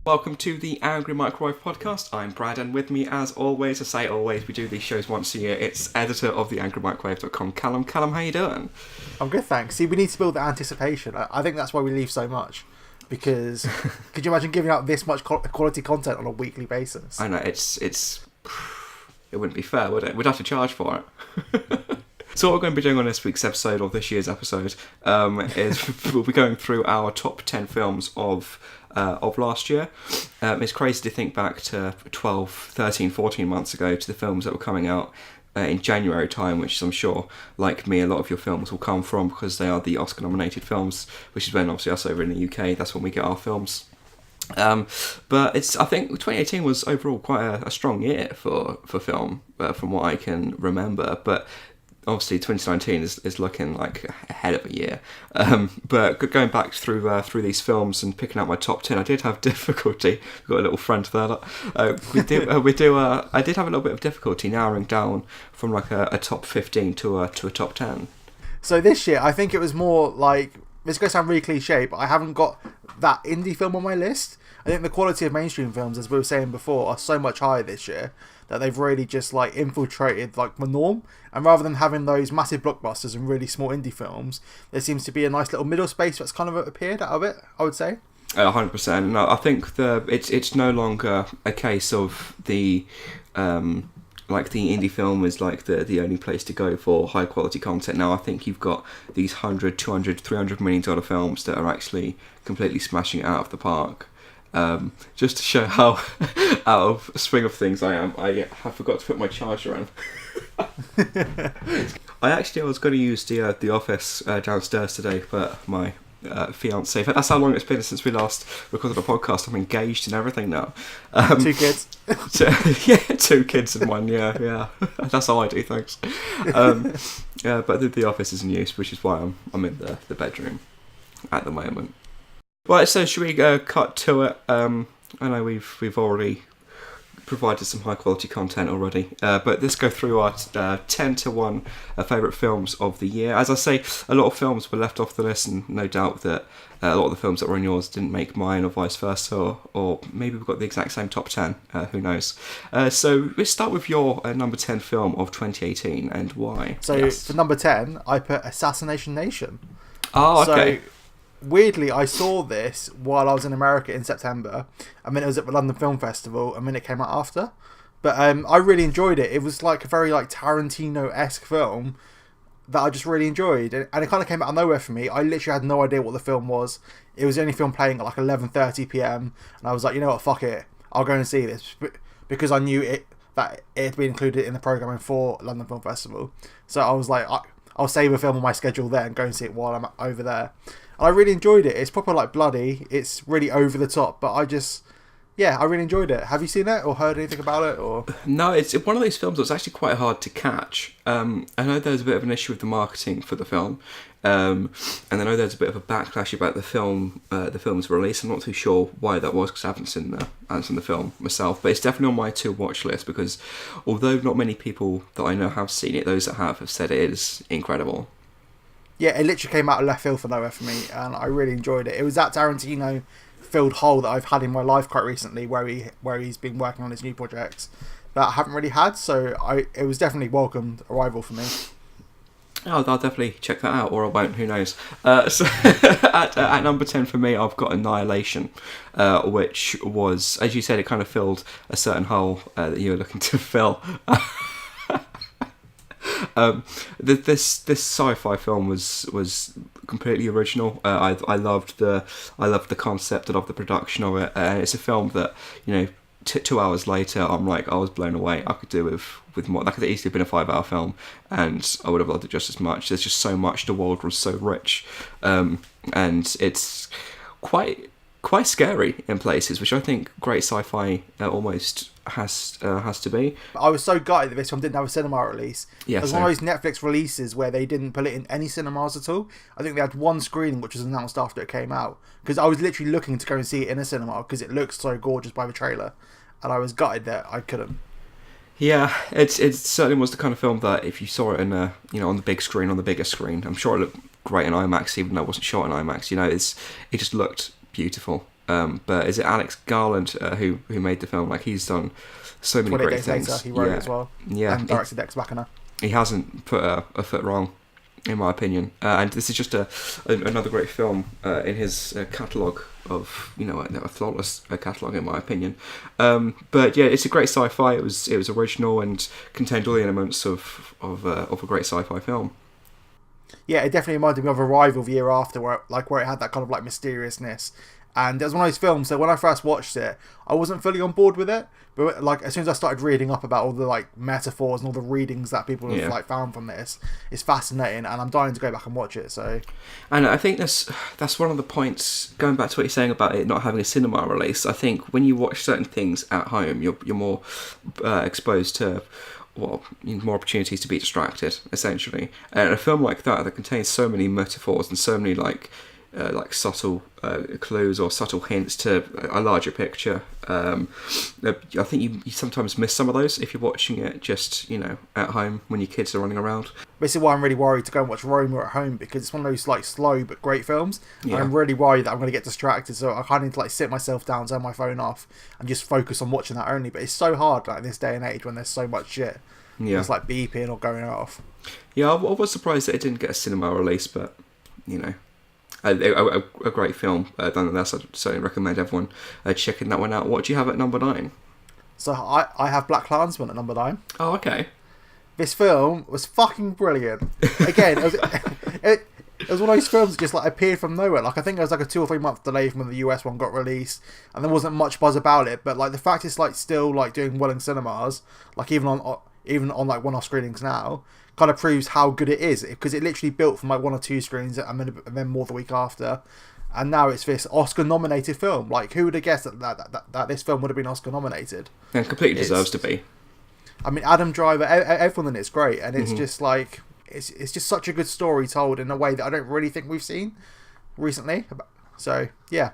Welcome to the Angry Microwave Podcast. I'm Brad, and with me, as always, I say always, we do these shows once a year. It's editor of the angrymicrowave.com, Callum. Callum, how you doing? I'm good, thanks. See, we need to build the anticipation. I think that's why we leave so much. Because could you imagine giving out this much quality content on a weekly basis? I know, it wouldn't be fair, would it? We'd have to charge for it. So what we're going to be doing on this week's episode, of this year's episode, is we'll be going through our top 10 films of last year. It's crazy to think back to 12, 13, 14 months ago to the films that were coming out in January time, which I'm sure, like me, a lot of your films will come from because they are the Oscar-nominated films, which is when, obviously, us over in the UK, that's when we get our films. But I think 2018 was overall quite a strong year for film, from what I can remember, but obviously 2019 is looking like a hell of a year. But going back through these films and picking out my top 10, I did have difficulty. We've got a little friend there. I did have a little bit of difficulty narrowing down from like a top 15 to a top 10. So this year, I think it was more like, this is going to sound really cliche, but I haven't got that indie film on my list. I think the quality of mainstream films, as we were saying before, are so much higher this year that they've really just like infiltrated like the norm. And rather than having those massive blockbusters and really small indie films, there seems to be a nice little middle space that's kind of appeared out of it, I would say. 100%. No, I think it's no longer a case of the like the indie film is like the only place to go for high quality content. Now I think you've got these 100, 200, 300 million dollar films that are actually completely smashing it out of the park. Just to show how out of swing of things I am, I have forgot to put my charger on. I was going to use the office downstairs today, but my fiance, that's how long it's been since we last recorded a podcast. I'm engaged and everything now. 2 kids. Yeah, 2 kids and one. Yeah. That's how I do things. But the office is in use, which is why I'm in the bedroom at the moment. Right, so should we cut to it? I know we've already provided some high quality content already, but let's go through our 10 to 1 favourite films of the year. As I say, a lot of films were left off the list, and no doubt that a lot of the films that were in yours didn't make mine, or vice versa, or maybe we've got the exact same top 10, who knows. So let's start with your number 10 film of 2018, and why. So yes. For number 10, I put Assassination Nation. Oh, okay. So, weirdly, I saw this while I was in America in September, and then it was at the London Film Festival, and then it came out after. But I really enjoyed it. It was like a very like Tarantino-esque film that I just really enjoyed, and it kind of came out of nowhere for me. I literally had no idea what the film was. It was the only film playing at like 11:30 p.m, and I was like, you know what, fuck it, I'll go and see this, because I knew that it had been included in the programming for London Film Festival. So I was like, I'll save a film on my schedule there and go and see it while I'm over there. And I really enjoyed it. It's proper like bloody. It's really over the top, but I really enjoyed it. Have you seen it or heard anything about it? Or no, it's one of those films that's actually quite hard to catch. I know there's a bit of an issue with the marketing for the film, and I know there's a bit of a backlash about the film's release. I'm not too sure why that was, because I haven't seen the film myself, but it's definitely on my to watch list, because although not many people that I know have seen it, those that have said it is incredible. Yeah, it literally came out of left field for nowhere for me, and I really enjoyed it. It was that Tarantino-filled hole that I've had in my life quite recently, where he's been working on his new projects that I haven't really had. So it was definitely welcomed arrival for me. Oh, I'll definitely check that out, or I won't. Who knows? So at number 10 for me, I've got Annihilation, which was, as you said, it kind of filled a certain hole that you were looking to fill. This sci-fi film was completely original. I loved the concept. I loved the production of it, and it's a film that, you know, 2 hours later, I'm like, I was blown away. I could do with more. That could have easily been a 5-hour film, and I would have loved it just as much. There's just so much. The world was so rich, and it's quite scary in places, which I think great sci-fi almost has to be. I was so gutted that this one didn't have a cinema release. Yeah, it was one of those Netflix releases where they didn't put it in any cinemas at all. I think they had one screening, which was announced after it came out, because I was literally looking to go and see it in a cinema because it looks so gorgeous by the trailer, and I was gutted that I couldn't. Yeah, it certainly was the kind of film that if you saw it in on the big screen, on the bigger screen, I'm sure it looked great in IMAX, even though it wasn't shot in IMAX. You know, it just looked beautiful. but is it Alex Garland who made the film? Like, he's done so many 28 great Days things. Later, he wrote it as well. Yeah, And directed Ex Machina. he hasn't put a foot wrong, in my opinion. And this is just another great film in his catalogue of, a flawless catalogue, in my opinion. But yeah, it's a great sci-fi. It was original and contained all the elements of a great sci-fi film. Yeah, it definitely reminded me of Arrival the year after, where it had that kind of like mysteriousness. And it was one of those films that when I first watched it, I wasn't fully on board with it. But like as soon as I started reading up about all the like metaphors and all the readings that people have like found from this, it's fascinating, and I'm dying to go back and watch it. So, and I think that's one of the points. Going back to what you're saying about it not having a cinema release, I think when you watch certain things at home, you're more exposed to more opportunities to be distracted, essentially. And a film like that contains so many metaphors and so many like subtle clues or subtle hints to a larger picture. I think you sometimes miss some of those if you're watching it just at home when your kids are running around. This is why I'm really worried to go and watch Roma at home, because it's one of those like slow but great films. Yeah. And I'm really worried that I'm going to get distracted, so I kind of need to like sit myself down, turn my phone off, and just focus on watching that only. But it's so hard like in this day and age when there's so much shit. Yeah. It's like beeping or going off. Yeah, I was surprised that it didn't get a cinema release, but a great film. Nonetheless, I'd certainly recommend everyone checking that one out. What do you have at number 9? So I have Black Klansman at number 9. Oh, okay. This film was fucking brilliant. Again, it was one of those films that just like appeared from nowhere. Like I think there was like a 2 or 3 month delay from when the US one got released, and there wasn't much buzz about it. But like the fact it's like still like doing well in cinemas, like even on like one-off screenings now, kind of proves how good it is, because it literally built from like 1 or 2 screens and then more the week after, and now it's this Oscar-nominated film. Like, who would have guessed that this film would have been Oscar-nominated? And completely deserves to be. I mean, Adam Driver, everyone in it's great, and it's just like it's just such a good story told in a way that I don't really think we've seen recently. So yeah.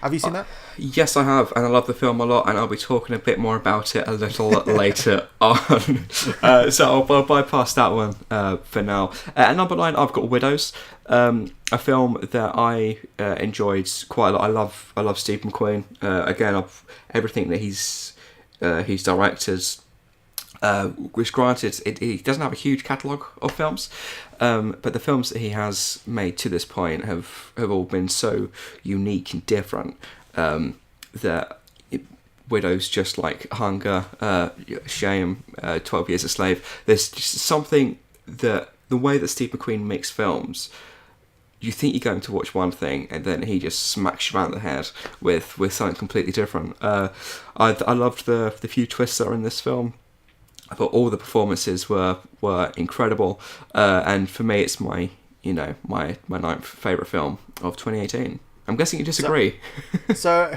Have you seen that? Yes, I have, and I love the film a lot, and I'll be talking a bit more about it a little later on. So I'll bypass that one for now. At number 9, I've got Widows, a film that I enjoyed quite a lot. I love Steve McQueen. Again, everything that he's directed. Which granted, he doesn't have a huge catalogue of films, but the films that he has made to this point have all been so unique and different that Widows, just like Hunger, Shame, 12 Years a Slave, there's just something that the way that Steve McQueen makes films, you think you're going to watch one thing and then he just smacks you around the head with something completely different. I loved the few twists that are in this film. I thought all the performances were incredible, and for me, it's my 9th favourite film of 2018. I'm guessing you disagree. So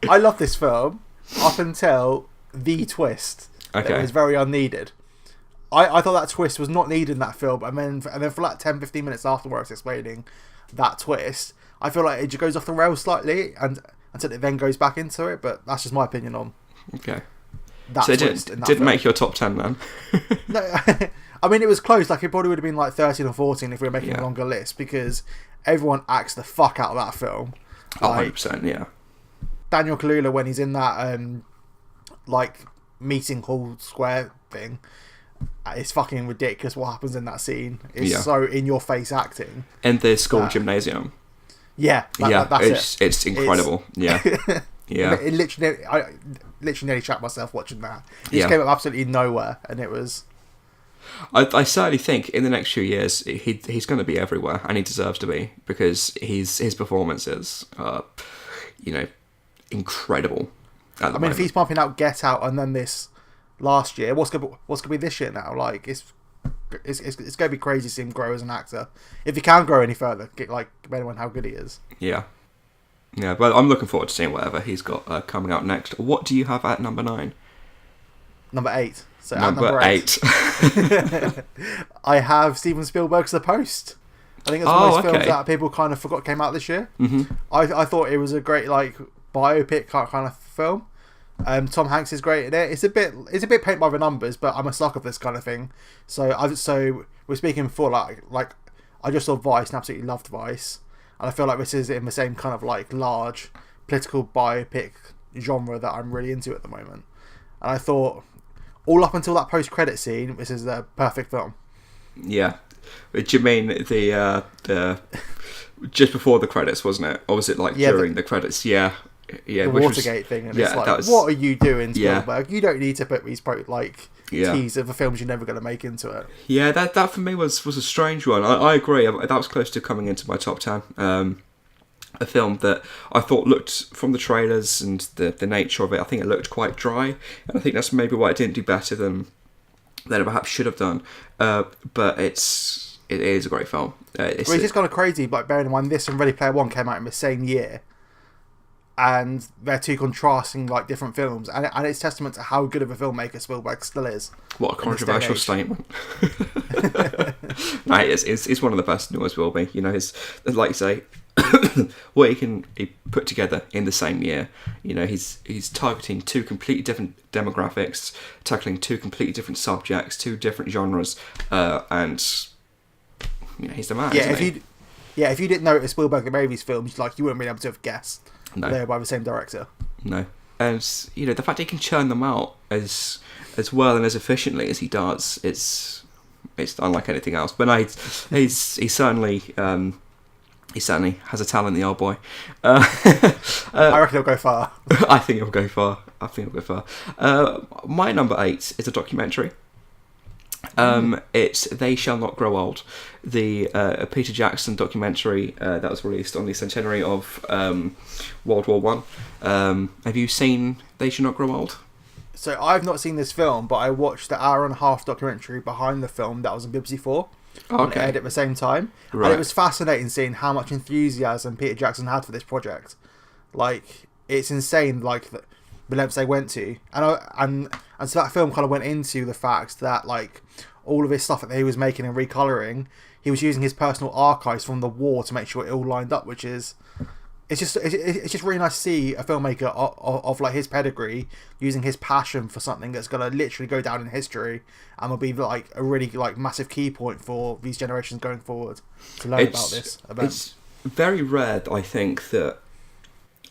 I love this film up until the twist. Okay. That was very unneeded. I thought that twist was not needed in that film, and then for like 10-15 minutes afterwards explaining that twist, I feel like it just goes off the rails slightly, and until it then goes back into it. But that's just my opinion on. Okay. So it didn't make your top 10 then? No, I mean, it was close. Like, it probably would have been like 13 or 14 if we were making a longer list, because everyone acts the fuck out of that film. Like, 100%, yeah. Daniel Kaluuya, when he's in that like meeting hall square thing, it's fucking ridiculous what happens in that scene. It's so in your face acting. And the school gymnasium. Yeah, that's it's incredible. Yeah. Yeah. I literally nearly shat myself watching that. It just came up absolutely nowhere, and it was. I certainly think in the next few years he's going to be everywhere, and he deserves to be, because his performances are, incredible. I mean, if he's pumping out Get Out and then this last year, what's going to be this year now? Like it's going to be crazy to see him grow as an actor. If he can grow any further, depending on how good he is. Yeah. Yeah, but I'm looking forward to seeing whatever he's got coming out next. What do you have at number 9? Number 8. So number 8. I have Steven Spielberg's The Post. I think it's one of those films that people kind of forgot came out this year. Mm-hmm. I thought it was a great biopic kind of film. Tom Hanks is great in it. It's a bit paint by the numbers, but I'm a sucker for this kind of thing. So we're speaking before, like I just saw Vice and absolutely loved Vice. And I feel like this is in the same kind of large political biopic genre that I'm really into at the moment. And I thought, all up until that post-credit scene, this is a perfect film. Yeah. Do you mean the just before the credits, wasn't it? Or was it like during the credits? Yeah. Yeah, the Watergate thing, and it's like, what are you doing, Spielberg? You don't need to put these teaser for films you're never going to make into it. Yeah, that for me was a strange one. I agree. That was close to coming into my top 10. A film that I thought looked, from the trailers and the nature of it, I think it looked quite dry, and I think that's maybe why it didn't do better than it perhaps should have done. But it is a great film. It's just kind of crazy, like bearing in mind this and Ready Player One came out in the same year. And they're two contrasting different films, and it's testament to how good of a filmmaker Spielberg still is. What a controversial statement! No, it's one of the best, and always will be. His, like you say, what he put together in the same year. He's targeting two completely different demographics, tackling two completely different subjects, two different genres, and he's the man. If you didn't know it was Spielberg that made these films, you wouldn't be able to have guessed. No. They're by the same director. No. And, the fact he can churn them out as well and as efficiently as he does, it's unlike anything else. But no, he certainly has a talent, the old boy. I reckon he'll go far. I think he'll go far. My number 8 is a documentary. It's They Shall Not Grow Old, the Peter Jackson documentary that was released on the centenary of World War One. Have you seen They Shall Not Grow Old? So I've not seen this film, but I watched the hour-and-a-half documentary behind the film that was on BBC 4. Okay. It aired at the same time. Right. And it was fascinating seeing how much enthusiasm Peter Jackson had for this project. It's insane, the lengths they went to, and so that film kind of went into the fact that all of his stuff that he was making and recoloring, he was using his personal archives from the war to make sure it all lined up, which is it's just really nice to see a filmmaker of his pedigree using his passion for something that's gonna literally go down in history and will be a really massive key point for these generations going forward to learn about this event. It's very rare, I think, that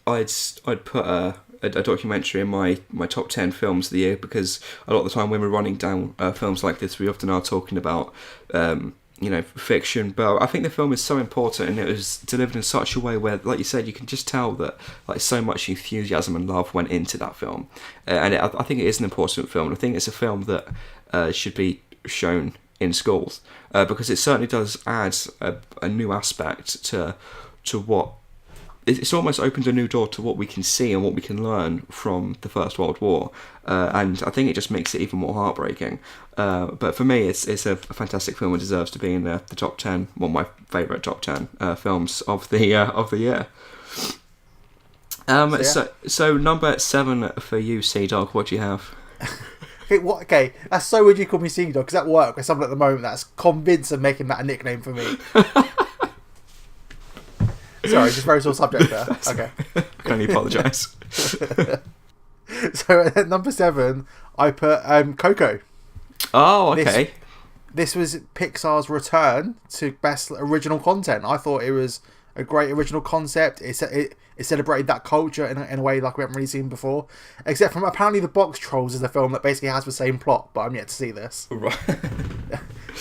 I'd put a documentary in my top 10 films of the year, because a lot of the time when we're running down films like this, we often are talking about fiction, but I think the film is so important, and it was delivered in such a way where, like you said, you can just tell that so much enthusiasm and love went into that film, and I think it is an important film, and I think it's a film that should be shown in schools, because it certainly does add a new aspect to what it's almost opened a new door to what we can see and what we can learn from the First World War, and I think it just makes it even more heartbreaking. But for me, it's a fantastic film and deserves to be in the top 10, one of my favourite top 10 films of the year. So number 7 for you, Sea Dog. What do you have? Okay, that's so weird you call me Sea Dog, because at work there's someone at the moment that's convinced of making that a nickname for me. Sorry, just very sore subject there. Okay. I can only apologise. So at number 7, I put Coco. Oh, okay. This was Pixar's return to best original content. I thought it was a great original concept. It celebrated that culture in a way we haven't really seen before. Except from apparently The Box Trolls is a film that basically has the same plot, but I'm yet to see this. Right.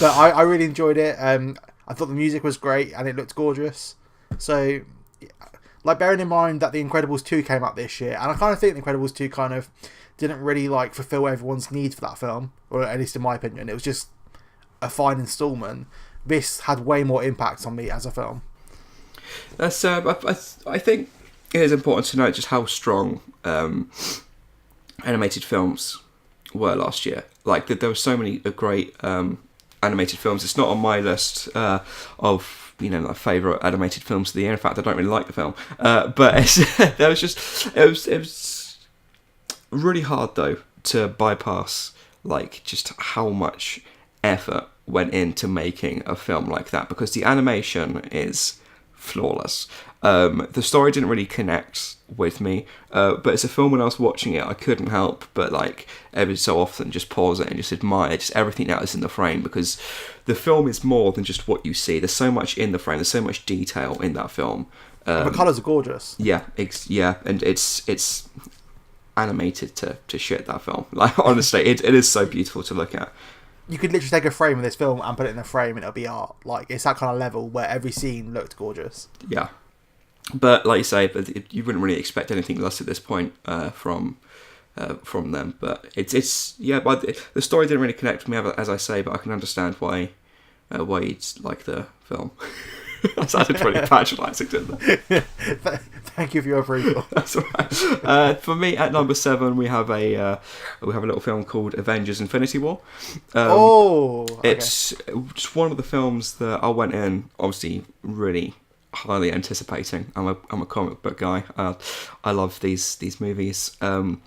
But I really enjoyed it. I thought the music was great and it looked gorgeous. So, bearing in mind that The Incredibles 2 came out this year, and I kind of think The Incredibles 2 kind of didn't really fulfill everyone's need for that film, or at least in my opinion, it was just a fine installment. This had way more impact on me as a film. That's I think it is important to note just how strong animated films were last year. There were so many great animated films. It's not on my list of my favourite animated films of the year. In fact, I don't really like the film. But it was really hard though to bypass just how much effort went into making a film like that, because the animation is flawless. The story didn't really connect with me, but as a film, when I was watching it, I couldn't help but every so often just pause it and just admire just everything that is in the frame, because the film is more than just what you see. There's so much in the frame, there's so much detail in that film, The colours are gorgeous. Yeah, and it's animated to shit, that film. Like, honestly, it is so beautiful to look at. You could literally take a frame of this film and put it in a frame and it'll be art. Like, it's that kind of level where every scene looked gorgeous. Yeah. But like you say, you wouldn't really expect anything less at this point from them. But it's but the story didn't really connect with me, as I say. But I can understand why you'd like the film. That sounded pretty patronising, didn't it? Thank you for your approval. That's all right. For me, at number 7, we have a little film called Avengers Infinity War. Okay. It's just one of the films that I went in, obviously, really highly anticipating. I'm a comic book guy. I love these movies, and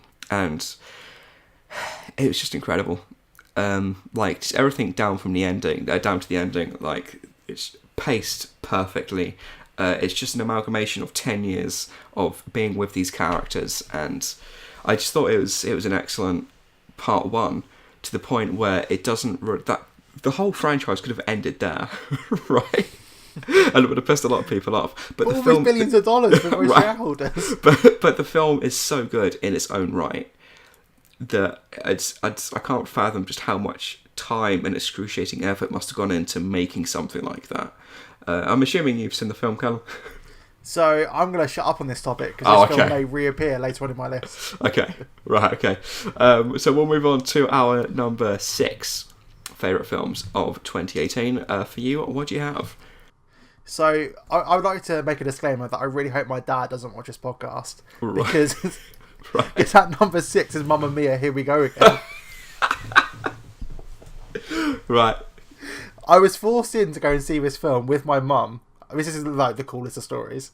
it was just incredible. Like, just everything down to the ending. Like, it's paced perfectly. It's just an amalgamation of 10 years of being with these characters, and I just thought it was an excellent part 1, to the point where it doesn't that the whole franchise could have ended there, right? And it would have pissed a lot of people off. But all the film, billions of dollars for those right. shareholders. But the film is so good in its own right that I can't fathom just how much time and excruciating effort must have gone into making something like that. I'm assuming you've seen the film, Callum. So I'm going to shut up on this topic because this film may reappear later on in my list. Okay, right, okay. So we'll move on to our number 6 favourite films of 2018. For you, what do you have? So I would like to make a disclaimer that I really hope my dad doesn't watch this podcast. Right. Because right. It's at number 6 is Mamma Mia, Here We Go Again. Right. I was forced in to go and see this film with my mum. This is like the coolest of stories.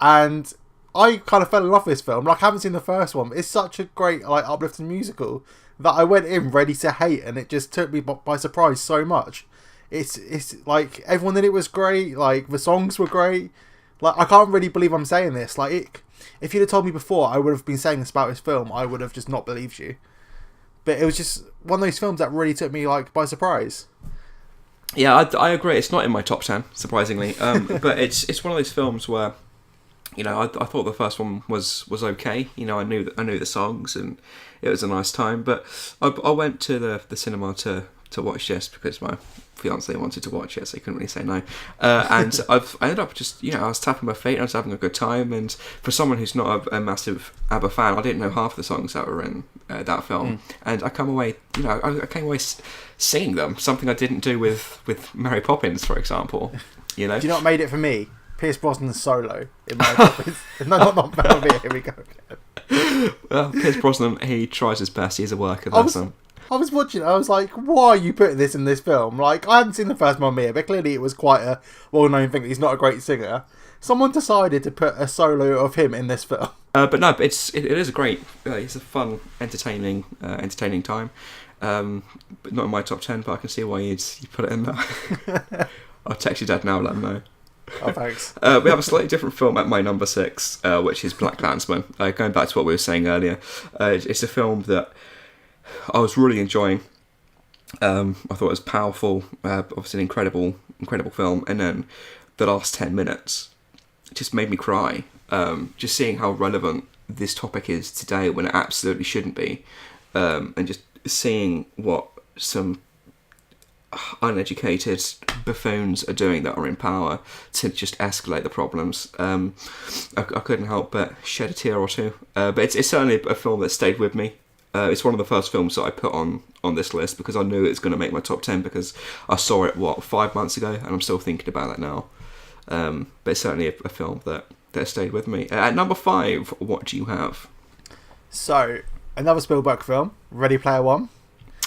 And I kind of fell in love with this film. Like, I haven't seen the first one. It's such a great, like, uplifting musical that I went in ready to hate, and it just took me by surprise so much. It's like, everyone in it was great. Like, the songs were great. Like, I can't really believe I'm saying this. Like, if you'd have told me before I would have been saying this about this film, I would have just not believed you. But it was just one of those films that really took me, like, by surprise. Yeah, I agree. It's not in my top 10, surprisingly. But it's one of those films where, you know, I thought the first one was okay. You know, I knew the songs, and it was a nice time. But I went to the cinema to watch this because my fiance wanted to watch it, so he couldn't really say no. And I ended up just, you know, I was tapping my feet and I was having a good time. And for someone who's not a massive ABBA fan, I didn't know half the songs that were in that film. And I come away, you know, I came away singing them. Something I didn't do with Mary Poppins, for example. You know. Do you know what made it for me? Pierce Brosnan's solo in Mary Poppins. No, not Mamma Mia, Here We Go Again. Well, Pierce Brosnan, he tries his best. He's a worker. I was watching it, I was like, why are you putting this in this film? Like, I hadn't seen the first Mamma Mia, but clearly it was quite a well-known thing that he's not a great singer. Someone decided to put a solo of him in this film. But no, it is a great, it's a fun, entertaining time. But not in my top 10, but I can see why you put it in there. I'll text your dad now, let him know. Oh, thanks. We have a slightly different film at my number 6, which is Black Klansman. Going back to what we were saying earlier, it's a film that I was really enjoying. I thought it was powerful, obviously an incredible film, and then the last 10 minutes just made me cry. Just seeing how relevant this topic is today when it absolutely shouldn't be, and just seeing what some uneducated buffoons are doing that are in power to just escalate the problems. I couldn't help but shed a tear or two. But it's certainly a film that stayed with me. It's one of the first films that I put on this list because I knew it was going to make my top 10 because I saw it, 5 months ago, and I'm still thinking about it now. But it's certainly a film that stayed with me. At number 5, what do you have? So, another Spielberg film, Ready Player One.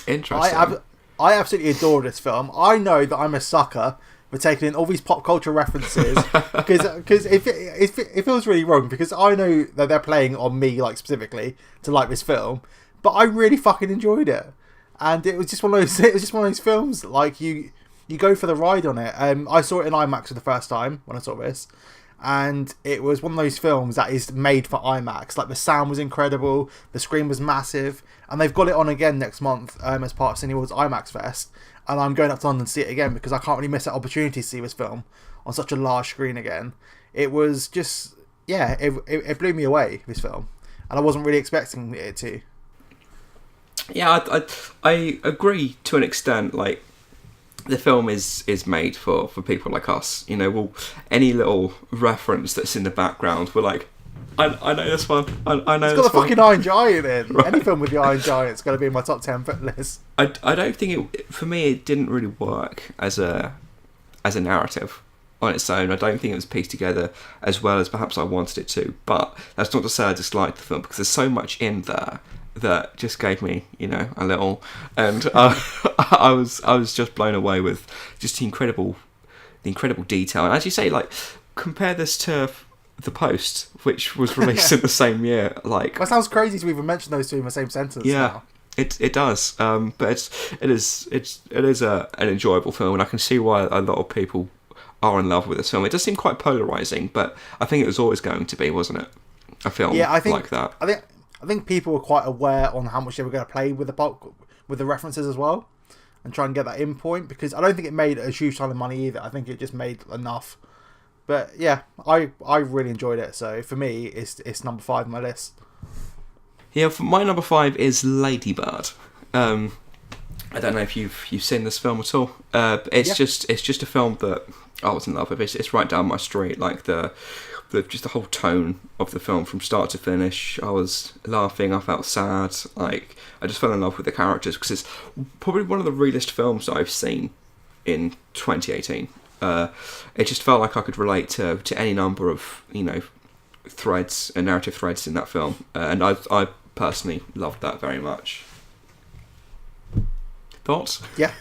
Interesting. I absolutely adore this film. I know that I'm a sucker for taking in all these pop culture references because it feels really wrong because I know that they're playing on me, like, specifically to like this film, but I really fucking enjoyed it, and it was just one of those films like you go for the ride on it. I saw it in IMAX for the first time when I saw this, and it was one of those films that is made for IMAX. Like, the sound was incredible, the screen was massive, and they've got it on again next month as part of Cineworld's IMAX Fest, and I'm going up to London to see it again because I can't really miss that opportunity to see this film on such a large screen again. it was just it blew me away, this film, and I wasn't really expecting it to. Yeah, I agree to an extent. Like, the film is made for people like us. You know, any little reference that's in the background, we're like, I know this one. I know it's this got a one. fucking Iron Giant in. Right. Any film with the Iron Giant's going to be in my top 10 list. I don't think for me it didn't really work as a narrative on its own. I don't think it was pieced together as well as perhaps I wanted it to. But that's not to say I disliked the film, because there's so much in there that just gave me, a little, and I was just blown away with just the incredible detail. And as you say, like, compare this to The Post, which was released in the same year. Like, that sounds crazy to even mention those two in the same sentence. Yeah, now. it does. But it is an enjoyable film, and I can see why a lot of people are in love with this film. It does seem quite polarizing, but I think it was always going to be, wasn't it? A film like that. I think people were quite aware on how much they were going to play with the references as well, and try and get that in point, because I don't think it made a huge ton of money either. I think it just made enough. But yeah, I really enjoyed it. So for me, it's number 5 on my list. Yeah, for my number 5 is Lady Bird. I don't know if you've seen this film at all. But it's just a film that I was in love with. It's right down my street. Like just the whole tone of the film from start to finish. I was laughing, I felt sad. Like, I just fell in love with the characters, because it's probably one of the realest films that I've seen in 2018. It just felt like I could relate to any number of threads and narrative threads in that film, and I personally loved that very much. Thoughts? Yeah.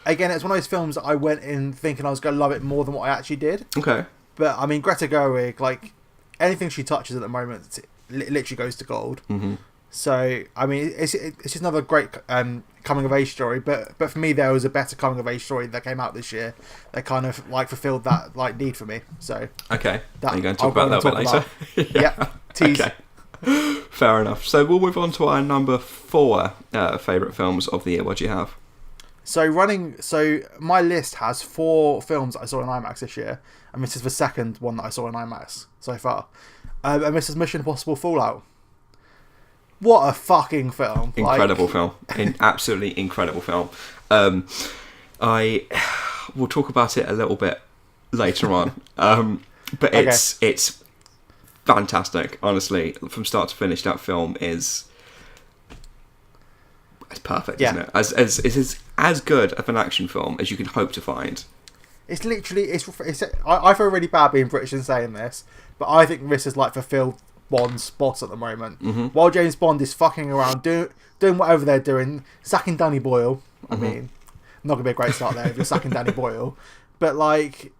Again, it's one of those films that I went in thinking I was going to love it more than what I actually did. Okay. But I mean, Greta Gerwig, like, anything she touches at the moment literally goes to gold. Mm-hmm. So I mean, it's just another great coming of age story. But for me, there was a better coming of age story that came out this year that kind of like fulfilled that like need for me. So okay, are you going to talk about that a bit later? Yeah. Tease. Okay. Fair enough. So we'll move on to our number 4 favourite films of the year. What do you have? So my list has 4 films that I saw in IMAX this year, and this is the second one that I saw in IMAX so far. And this is Mission Impossible Fallout. What a fucking film! Incredible film, absolutely incredible film. I will talk about it a little bit later on, but it's fantastic. Honestly, from start to finish, that film is. It's perfect, isn't it? It's as good of an action film as you can hope to find. It's literally I feel really bad being British and saying this, but I think this is like fulfilled Bond's spot at the moment. Mm-hmm. While James Bond is fucking around doing whatever they're doing, sacking Danny Boyle. I mean, not gonna be a great start there if you're sacking Danny Boyle, but like,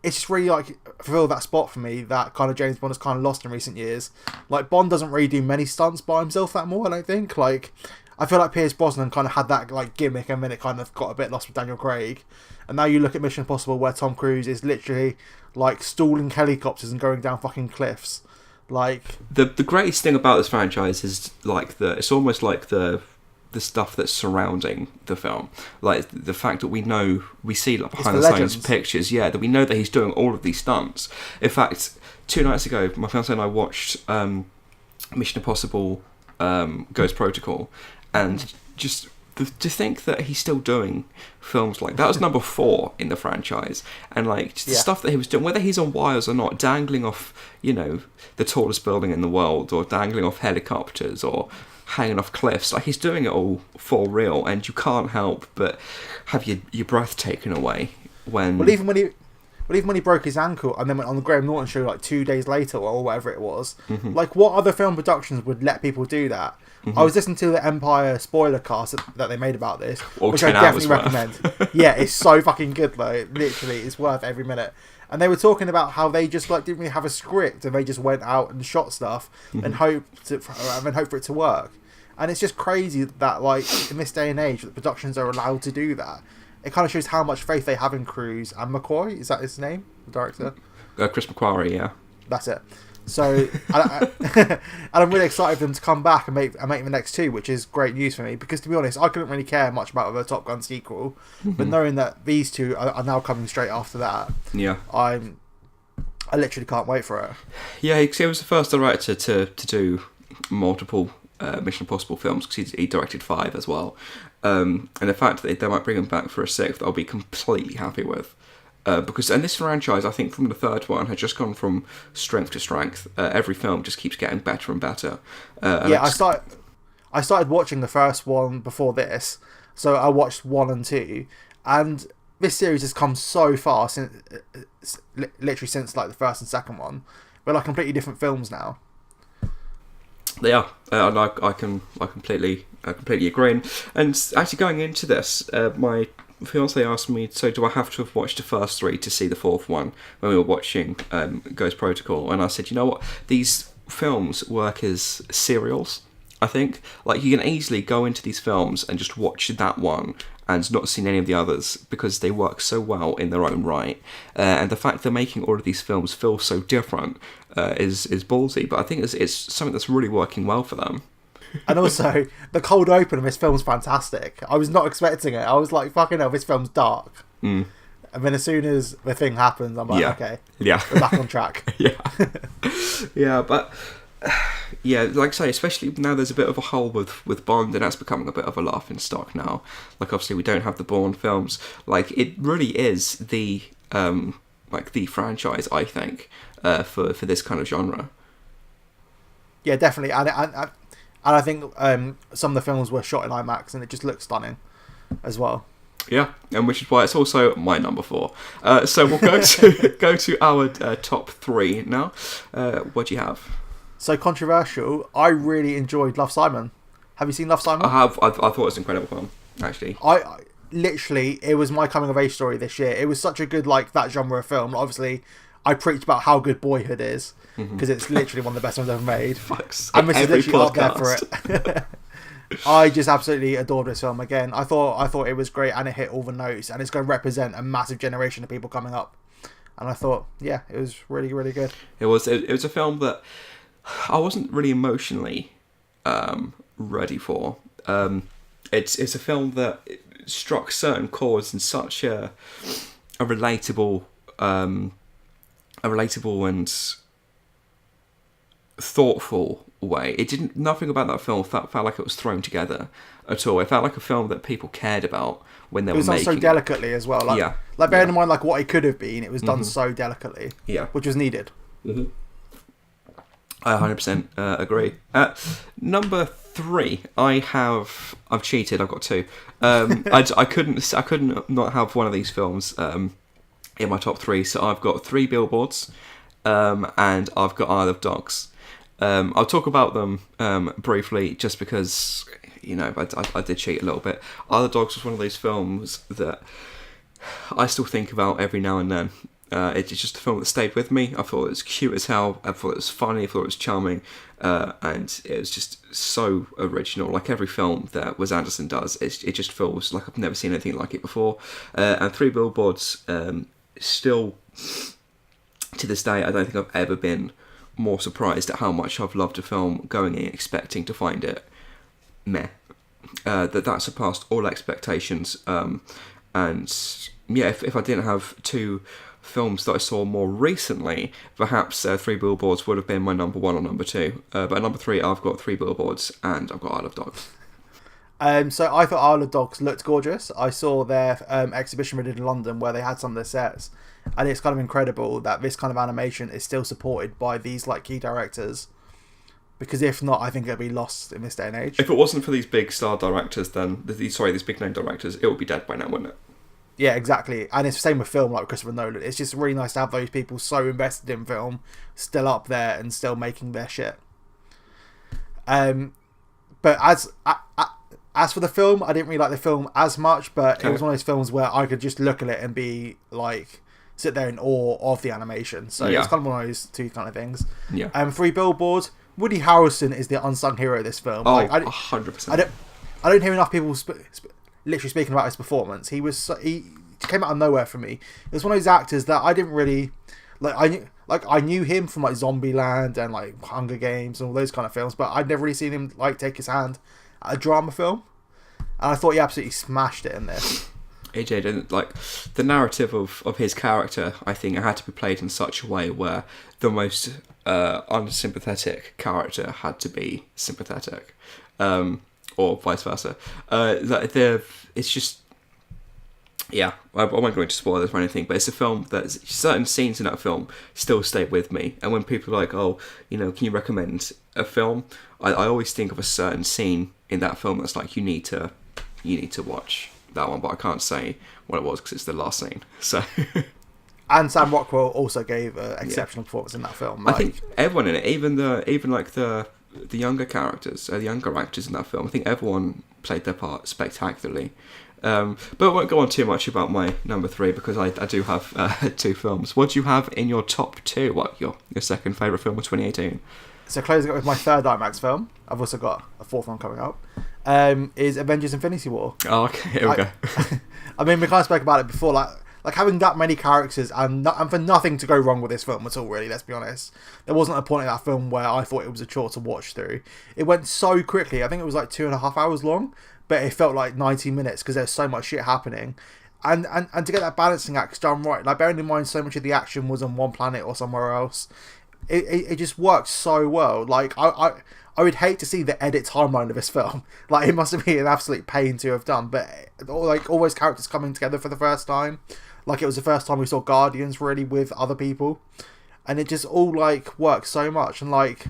it's just really like fulfilled that spot for me that kind of James Bond has kind of lost in recent years. Like, Bond doesn't really do many stunts by himself that more. I don't think. Like, I feel like Pierce Brosnan kind of had that like gimmick, and then it kind of got a bit lost with Daniel Craig. And now you look at Mission Impossible, where Tom Cruise is literally like stalling helicopters and going down fucking cliffs. Like, the greatest thing about this franchise is like it's almost like the stuff that's surrounding the film, like the fact that we see like behind the scenes pictures, that we know that he's doing all of these stunts. In fact, 2 nights ago, my fiance and I watched Mission Impossible Ghost Protocol, and just to think that he's still doing films like that was number 4 in the franchise, and like the stuff that he was doing, whether he's on wires or not, dangling off the tallest building in the world, or dangling off helicopters, or hanging off cliffs, like he's doing it all for real, and you can't help but have your breath taken away when even when he broke his ankle and then went on the Graham Norton show like 2 days later or whatever it was. Mm-hmm. Like, what other film productions would let people do that? Mm-hmm. I was listening to the Empire spoiler cast that they made about this, which I definitely recommend. Yeah, it's so fucking good though. Literally, it's worth every minute. And they were talking about how they just like didn't really have a script, and they just went out and shot stuff and hoped for it to work. And it's just crazy that like in this day and age, that productions are allowed to do that. It kind of shows how much faith they have in Cruise and McQuarrie. Is that his name, the director? Chris McQuarrie, yeah. That's it. So, and I'm really excited for them to come back and make the next two, which is great news for me. Because to be honest, I couldn't really care much about the Top Gun sequel, but knowing that these two are now coming straight after that, Yeah. I literally can't wait for it. Yeah, he was the first director to do multiple Mission Impossible films, because he directed 5 as well. And the fact that they might bring him back for a 6th, I'll be completely happy with. And this franchise, I think, from the 3rd one, has just gone from strength to strength. Every film just keeps getting better and better. I started watching the first one before this, so I watched 1 and 2, and this series has come so far since, literally since like the first and second one. They're like completely different films now. They are. I completely agree. And actually, going into this, my fiance asked me, so do I have to have watched the first 3 to see the 4th one when we were watching Ghost Protocol? And I said, you know what, these films work as serials. I think like you can easily go into these films and just watch that one and not seen any of the others, because they work so well in their own right. And the fact they're making all of these films feel so different is ballsy. But I think it's something that's really working well for them. And also, the cold open of this film's fantastic. I was not expecting it. I was like, fucking hell, this film's dark. And then as soon as the thing happens, I'm like, okay, yeah, we're back on track. Yeah, but yeah, like I say, especially now there's a bit of a hole with Bond, and that's becoming a bit of a laughing stock now. Like, obviously we don't have the Bourne films. Like, it really is the the franchise, I think, for this kind of genre. Yeah, definitely. And I think some of the films were shot in IMAX, and it just looks stunning as well. Yeah, and which is why it's also my number 4. So we'll go to our top 3 now. What do you have? So controversial. I really enjoyed Love, Simon. Have you seen Love, Simon? I have. I thought it was an incredible film, actually. I literally, it was my coming of age story this year. It was such a good, like, that genre of film. Obviously, I preached about how good Boyhood is, because it's literally one of the best ones ever made. And this is literally up there for it. I just absolutely adored this film again. I thought it was great, and it hit all the notes, and it's going to represent a massive generation of people coming up. And I thought, yeah, it was really, really good. It was a film that I wasn't really emotionally ready for. It's a film that struck certain chords in such a relatable and thoughtful way. It didn't. Nothing about that film felt like it was thrown together at all. It felt like a film that people cared about when they were making. It was done so delicately as well. Like bearing in mind like what it could have been, it was done so delicately. Yeah, which was needed. I 100% agree. Number 3, I've cheated. I've got 2. I couldn't not have one of these films in my top 3. So I've got 3 Billboards, and I've got Isle of Dogs. I'll talk about them briefly, just because I did cheat a little bit. Isle of Dogs was one of those films that I still think about every now and then. It's just a film that stayed with me. I thought it was cute as hell. I thought it was funny. I thought it was charming, and it was just so original. Like every film that Wes Anderson does, it just feels like I've never seen anything like it before. And 3 Billboards, still to this day, I don't think I've ever been more surprised at how much I've loved a film going in expecting to find it meh. That surpassed all expectations. And yeah, if I didn't have 2 films that I saw more recently, perhaps 3 Billboards would have been my number 1 or number 2. But at number 3, I've got 3 Billboards and I've got Isle of Dogs. So I thought Isle of Dogs looked gorgeous. I saw their exhibition we did in London where they had some of their sets, and it's kind of incredible that this kind of animation is still supported by these like key directors, because if not, I think it'd be lost in this day and age. If it wasn't for these big star directors, then these big name directors, it would be dead by now, wouldn't it? Yeah, exactly. And it's the same with film, like Christopher Nolan. It's just really nice to have those people so invested in film still up there and still making their shit. But as for the film, I didn't really like the film as much, but it was one of those films where I could just look at it and be like, sit there in awe of the animation. So it's kind of one of those 2 kind of things. Yeah. 3 Billboards. Woody Harrelson is the unsung hero of this film. Oh, like, 100%. I don't hear enough people literally speaking about his performance. He came out of nowhere for me. It was one of those actors that I didn't really I knew him from like Zombieland and like Hunger Games and all those kind of films, but I'd never really seen him like take his hand at a drama film, and I thought he absolutely smashed it in this. AJ didn't like the narrative of his character. I think it had to be played in such a way where the most unsympathetic character had to be sympathetic, or vice versa. It's just. Yeah, I won't go into spoilers or anything, but it's a film that certain scenes in that film still stay with me. And when people are like, "Oh, can you recommend a film?" I always think of a certain scene in that film that's like, you need to watch that one, but I can't say what it was because it's the last scene. So. And Sam Rockwell also gave an exceptional performance in that film. I think everyone in it, even the younger characters, the younger actors in that film, I think everyone played their part spectacularly. But I won't go on too much about my number 3 because I do have 2 films. What do you have in your top 2? What your second favourite film of 2018? So closing up with my third IMAX film, I've also got a 4th one coming up, is Avengers Infinity War. Oh, okay, here we go. I mean, we kind of spoke about it before, like having that many characters and for nothing to go wrong with this film at all, really, let's be honest. There wasn't a point in that film where I thought it was a chore to watch through. It went so quickly. I think it was like 2.5 hours long, but it felt like 90 minutes because there's so much shit happening. And to get that balancing act done right, like bearing in mind so much of the action was on one planet or somewhere else, it just worked so well. Like, I would hate to see the edit timeline of this film. Like, it must have been an absolute pain to have done. But, like, all those characters coming together for the first time. Like, it was the first time we saw Guardians, really, with other people. And it just all, like, worked so much. And, like,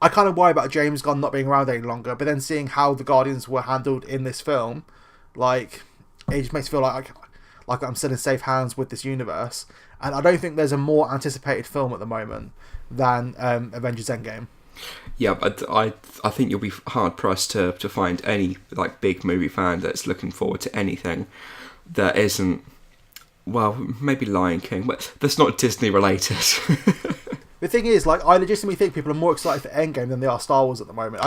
I kind of worry about James Gunn not being around any longer. But then seeing how the Guardians were handled in this film, like, it just makes me feel like I'm still in safe hands with this universe. And I don't think there's a more anticipated film at the moment than Avengers Endgame. Yeah, but I think you'll be hard pressed to find any like big movie fan that's looking forward to anything that isn't, well, maybe Lion King, but that's not Disney related. The thing is, like, I legitimately think people are more excited for Endgame than they are Star Wars at the moment.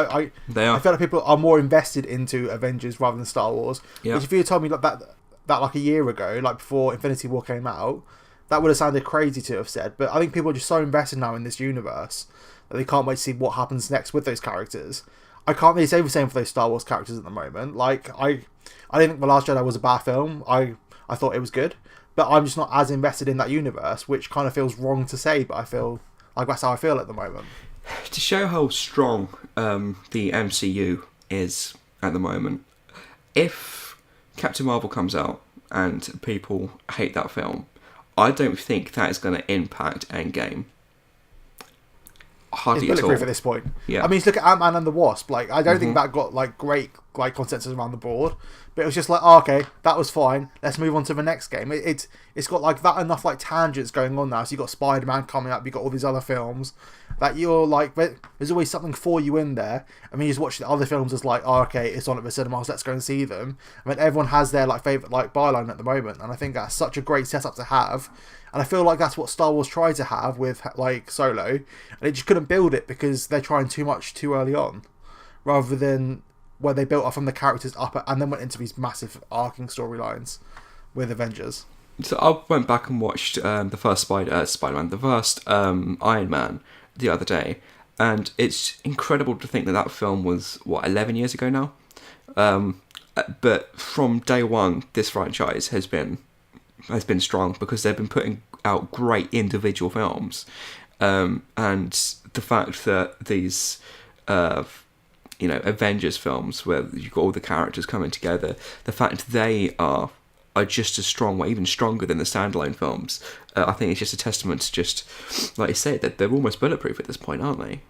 They are. I feel like people are more invested into Avengers rather than Star Wars. Yeah. Which if you had told me that like a year ago, like before Infinity War came out, that would have sounded crazy to have said. But I think people are just so invested now in this universe that they can't wait to see what happens next with those characters. I can't really say the same for those Star Wars characters at the moment. Like, I didn't think The Last Jedi was a bad film. I thought it was good. But I'm just not as invested in that universe, which kind of feels wrong to say, but I feel like that's how I feel at the moment. To show how strong the MCU is at the moment, if Captain Marvel comes out and people hate that film, I don't think that is going to impact Endgame. Hardly it's at all. bulletproof at this point. Yeah. I mean, look at Ant-Man and the Wasp. Like, I don't think that got like great like consensus around the board, but it was just like, oh, okay, that was fine. Let's move on to the next game. It's got like that enough like tangents going on now. So you got Spider-Man coming up. You got all these other films that you're like, there's always something for you in there. I mean, you just watch the other films as like, oh, okay, it's on at the cinemas. Let's go and see them. I mean, everyone has their like favorite like byline at the moment, and I think that's such a great setup to have. And I feel like that's what Star Wars tried to have with like Solo, and they just couldn't build it because they're trying too much too early on, rather than where they built up from the characters up and then went into these massive arcing storylines with Avengers. So I went back and watched the first Spider-Man, the first Iron Man the other day, and it's incredible to think that film was 11 years ago now. But from day one, this franchise has been strong because they've been putting out great individual films, and the fact that these Avengers films where you've got all the characters coming together, the fact they are just as strong or even stronger than the standalone films, I think it's just a testament to just, like you said, that they're almost bulletproof at this point, aren't they?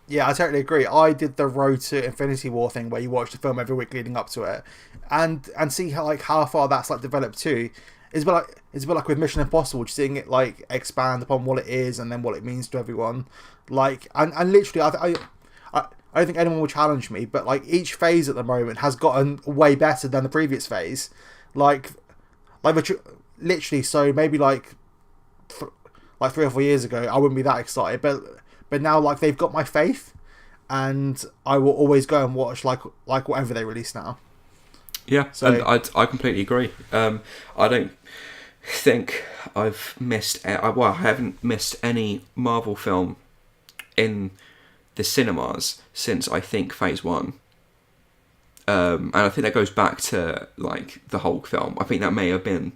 Yeah, I totally agree. I did the Road to Infinity War thing where you watch the film every week leading up to it, and see how far that's like developed too. It's a bit like with Mission Impossible, just seeing it like expand upon what it is and then what it means to everyone. Like, and literally, I don't think anyone will challenge me, but like each phase at the moment has gotten way better than the previous phase. Like literally, so maybe like 3 or 4 years ago, I wouldn't be that excited, but now like they've got my faith, and I will always go and watch like whatever they release now. Yeah, so, and I completely agree. I don't. think I've missed. Well, I haven't missed any Marvel film in the cinemas since I think Phase 1. And I think that goes back to like the Hulk film. I think that may have been,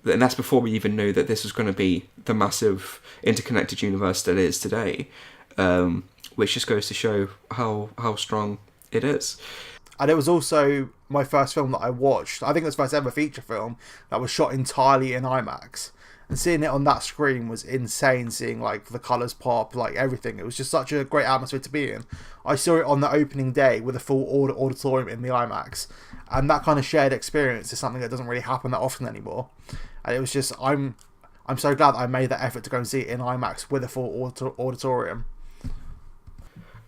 and that's before we even knew that this was going to be the massive interconnected universe that it is today, which just goes to show how strong it is. And it was also my first film that I watched. I think it was my first ever feature film that was shot entirely in IMAX. And seeing it on that screen was insane, seeing like the colours pop, like everything. It was just such a great atmosphere to be in. I saw it on the opening day with a full auditorium in the IMAX. And that kind of shared experience is something that doesn't really happen that often anymore. And it was just, I'm so glad that I made that effort to go and see it in IMAX with a full auditorium.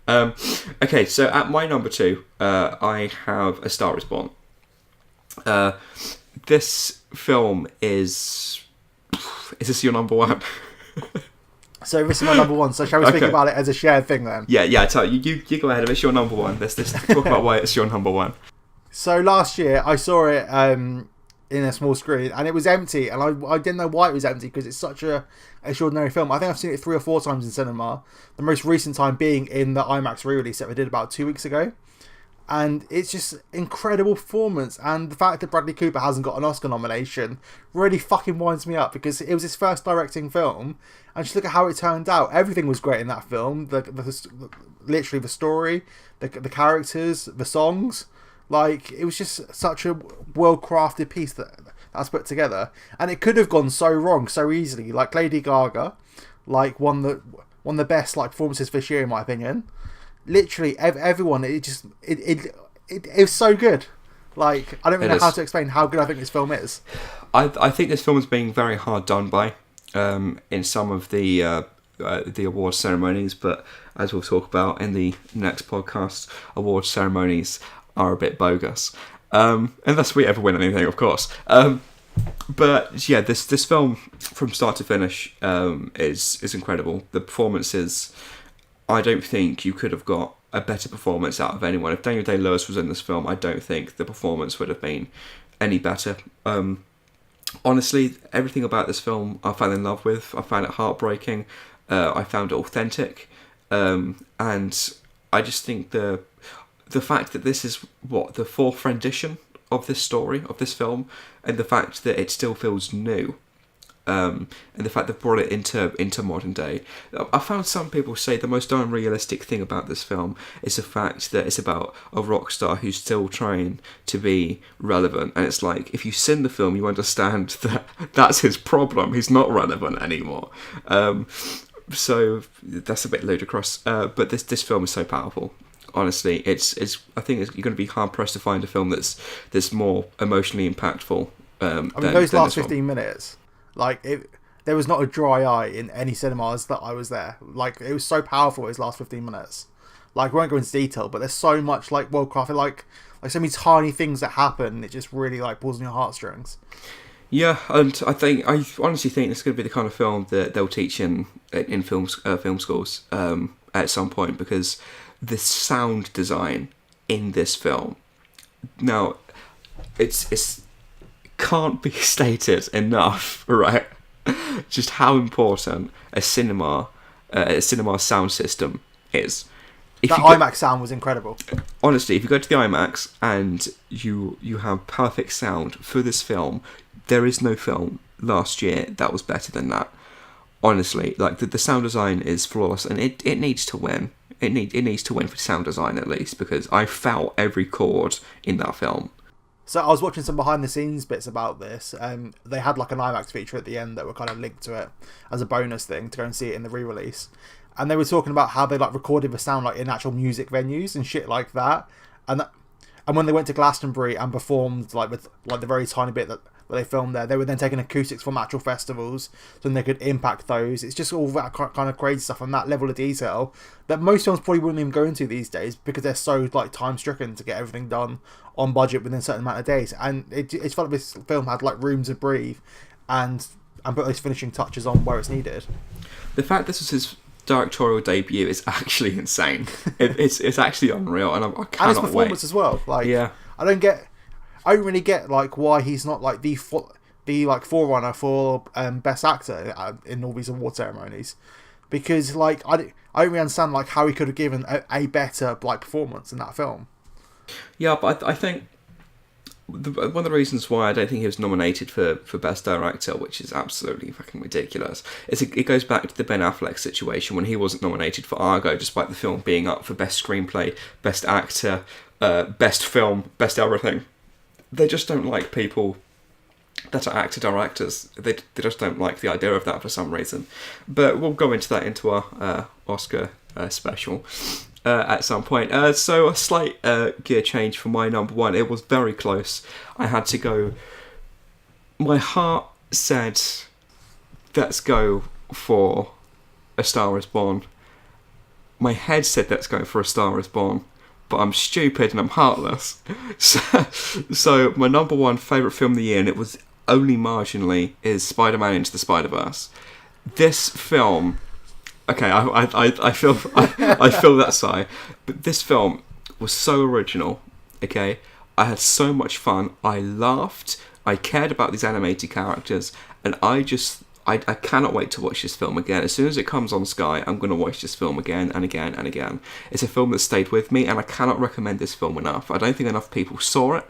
Okay, so at my number 2, I have A Star Is Born. This film is this your number 1? So this is my number 1. So shall we speak about it as a shared thing then? Yeah. Tell you go ahead. If it's your number 1, let's talk about why it's your number 1. So last year I saw it in a small screen and it was empty, and I didn't know why it was empty because it's such a extraordinary film. I think I've seen it 3 or 4 times in cinema. The most recent time being in the IMAX re-release that we did about 2 weeks ago. And it's just incredible performance, and the fact that Bradley Cooper hasn't got an Oscar nomination really fucking winds me up, because it was his first directing film, and just look at how it turned out. Everything was great in that film. Literally the story, the characters, the songs. Like, it was just such a well-crafted piece that's put together, and it could have gone so wrong so easily. Like Lady Gaga, like one of the best like performances this year in my opinion. Literally everyone, it was so good. Like, I don't even know how to explain how good I think this film is. I think this film is being very hard done by in some of the award ceremonies, but as we'll talk about in the next podcast, award ceremonies are a bit bogus, unless we ever win anything, of course. But yeah, this film from start to finish is incredible. The performances, I don't think you could have got a better performance out of anyone. If Daniel Day-Lewis was in this film, I don't think the performance would have been any better. Honestly, everything about this film I fell in love with. I found it heartbreaking. I found it authentic. And I just think the fact that this is, the 4th rendition of this story, of this film, and the fact that it still feels new, and the fact they've brought it into modern day. I found some people say the most unrealistic thing about this film is the fact that it's about a rock star who's still trying to be relevant, and it's like, if you've seen the film, you understand that that's his problem. He's not relevant anymore. So that's a bit ludicrous. But this film is so powerful. Honestly, it's I think you're going to be hard pressed to find a film that's more emotionally impactful. Those last 15 minutes. Like, there was not a dry eye in any cinemas that I was there. Like, it was so powerful, his last 15 minutes. Like, I won't go into detail, but there's so much, like, well-crafted, like so many tiny things that happen, it just really, like, pulls on your heartstrings. Yeah, and I honestly think this is going to be the kind of film that they'll teach in film schools at some point, because the sound design in this film, now, it's can't be stated enough, right? Just how important a cinema sound system is. IMAX sound was incredible. Honestly, if you go to the IMAX and you have perfect sound for this film, there is no film last year that was better than that. Honestly, like the sound design is flawless, and it needs to win. It needs to win for sound design at least, because I felt every chord in that film. So I was watching some behind the scenes bits about this, and they had like an IMAX feature at the end that were kind of linked to it as a bonus thing to go and see it in the re-release. And they were talking about how they like recorded the sound like in actual music venues and shit like that. And when they went to Glastonbury and performed like with like the very tiny bit that they filmed there, they were then taking acoustics from actual festivals so then they could impact those. It's just all that kind of crazy stuff on that level of detail that most films probably wouldn't even go into these days, because they're so like time stricken to get everything done on budget within a certain amount of days. And it felt like this film had like room to breathe and put those finishing touches on where it's needed. The fact this was his directorial debut is actually insane. It's actually unreal, and I cannot wait. And his performance as well. Like, yeah, I don't really get like why he's not like the the like forerunner for best actor in all these award ceremonies, because like I don't really understand like how he could have given a better like performance in that film. Yeah, but I think one of the reasons why I don't think he was nominated for Best Director, which is absolutely fucking ridiculous, is it goes back to the Ben Affleck situation when he wasn't nominated for Argo, despite the film being up for Best Screenplay, Best Actor, Best Film, Best Everything. They just don't like people that are actor-directors. They just don't like the idea of that for some reason. But we'll go into that into our Oscar special. At some point. So a slight gear change for my number one. It was very close. I had to go... My heart said, let's go for A Star Is Born. My head said, let's go for A Star Is Born. But I'm stupid and I'm heartless. So my number one favourite film of the year, and it was only marginally, is Spider-Man Into the Spider-Verse. This film... Okay, I feel that sigh, but this film was so original. Okay, I had so much fun. I laughed. I cared about these animated characters, and I cannot wait to watch this film again. As soon as it comes on Sky, I'm going to watch this film again and again and again. It's a film that stayed with me, and I cannot recommend this film enough. I don't think enough people saw it.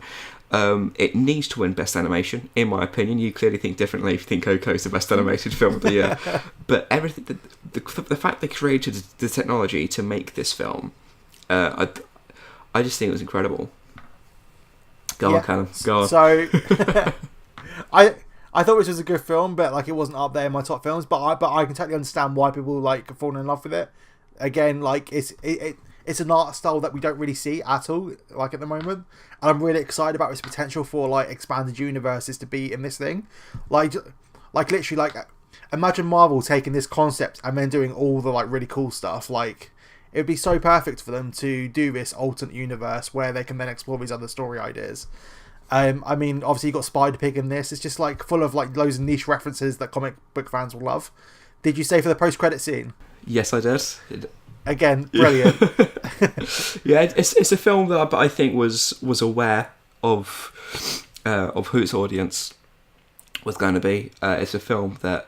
It needs to win Best Animation, in my opinion. You clearly think differently if you think Coco is the best animated film of the year. But everything, the fact they created the technology to make this film, I just think it was incredible. Go on, Callum. Go on. So, I thought this was a good film, but like it wasn't up there in my top films. But I can totally understand why people like falling in love with it. Again, like it's an art style that we don't really see at all, like at the moment. And I'm really excited about its potential for like expanded universes to be in this thing. Like literally, like imagine Marvel taking this concept and then doing all the like really cool stuff. Like it would be so perfect for them to do this alternate universe where they can then explore these other story ideas. I mean, obviously you got Spider-Pig in this. It's just like full of like loads of niche references that comic book fans will love. Did you say for the post-credit scene? Yes, I did. Again, brilliant. Yeah, it's a film that I think was aware of who its audience was going to be. It's a film that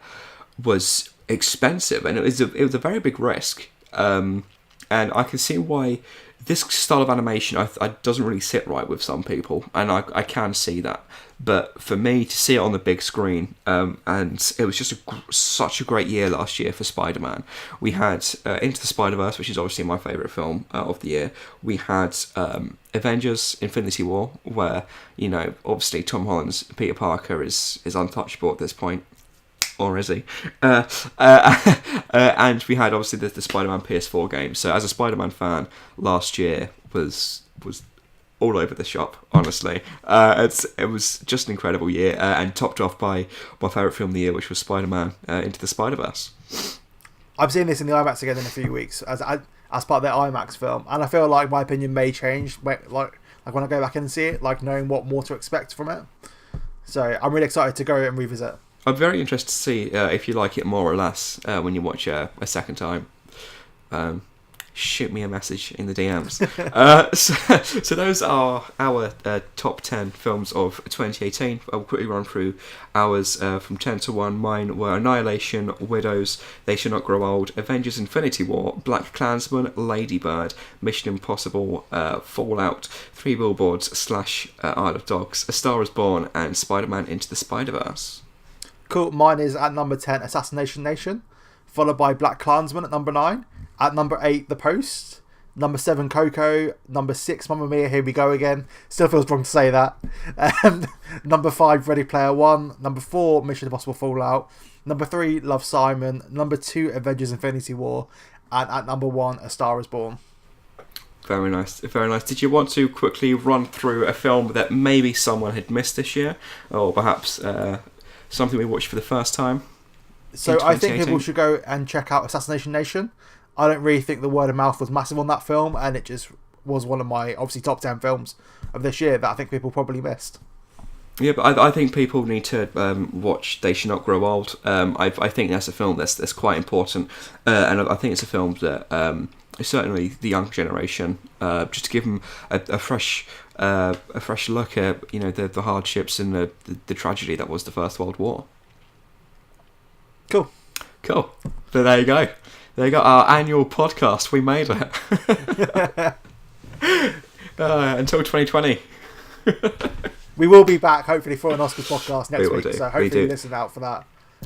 was expensive, and it was a very big risk. And I can see why this style of animation I doesn't really sit right with some people, and I can see that. But for me to see it on the big screen, and it was just such a great year last year for Spider-Man. We had Into the Spider-Verse, which is obviously my favourite film of the year. We had Avengers Infinity War, where, you know, obviously Tom Holland's Peter Parker is untouchable at this point. Or is he? And we had obviously the Spider-Man PS4 game. So as a Spider-Man fan, last year was all over the shop, honestly. It was just an incredible year, and topped off by my favourite film of the year, which was Spider-Man Into the Spider-Verse. I'm seeing this in the IMAX again in a few weeks as part of their IMAX film, and I feel like my opinion may change like when I go back in and see it, like knowing what more to expect from it. So I'm really excited to go and revisit. I'm very interested to see if you like it more or less when you watch a second time. Shoot me a message in the DMs. So those are our top 10 films of 2018. I'll quickly run through ours from 10 to 1. Mine were Annihilation, Widows, They Shall Not Grow Old, Avengers Infinity War, Black Klansman, Lady Bird, Mission Impossible, Fallout, Three Billboards / Isle of Dogs, A Star Is Born, and Spider-Man Into the Spider-Verse. Cool. Mine is at number 10, Assassination Nation, followed by Black Klansman at number 9. At number 8, The Post. Number 7, Coco. Number 6, Mamma Mia, Here We Go Again. Still feels wrong to say that. Number 5, Ready Player One. Number 4, Mission Impossible Fallout. Number 3, Love, Simon. Number 2, Avengers Infinity War. And at number 1, A Star Is Born. Very nice, very nice. Did you want to quickly run through a film that maybe someone had missed this year? Or perhaps something we watched for the first time? So I think people should go and check out Assassination Nation. I don't really think the word of mouth was massive on that film, and it just was one of my obviously top 10 films of this year that I think people probably missed. Yeah, but I think people need to watch They Should Not Grow Old. I think that's a film that's quite important, and I think it's a film that certainly the young generation, just to give them a fresh look at the hardships and the tragedy that was the First World War. Cool. So there you go. There you go. Our annual podcast. We made it. Until 2020. We will be back hopefully for an Oscars podcast next week. Do. So hopefully listen out for that.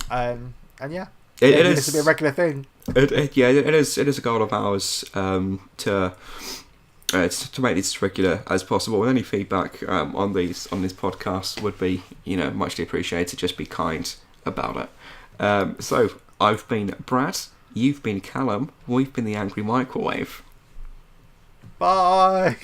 And yeah, it is to be a regular thing. It is a goal of ours to make this as regular as possible. And any feedback on these podcasts would be muchly appreciated. Just be kind about it. So I've been Brad. You've been Callum. We've been the Angry Microwave. Bye.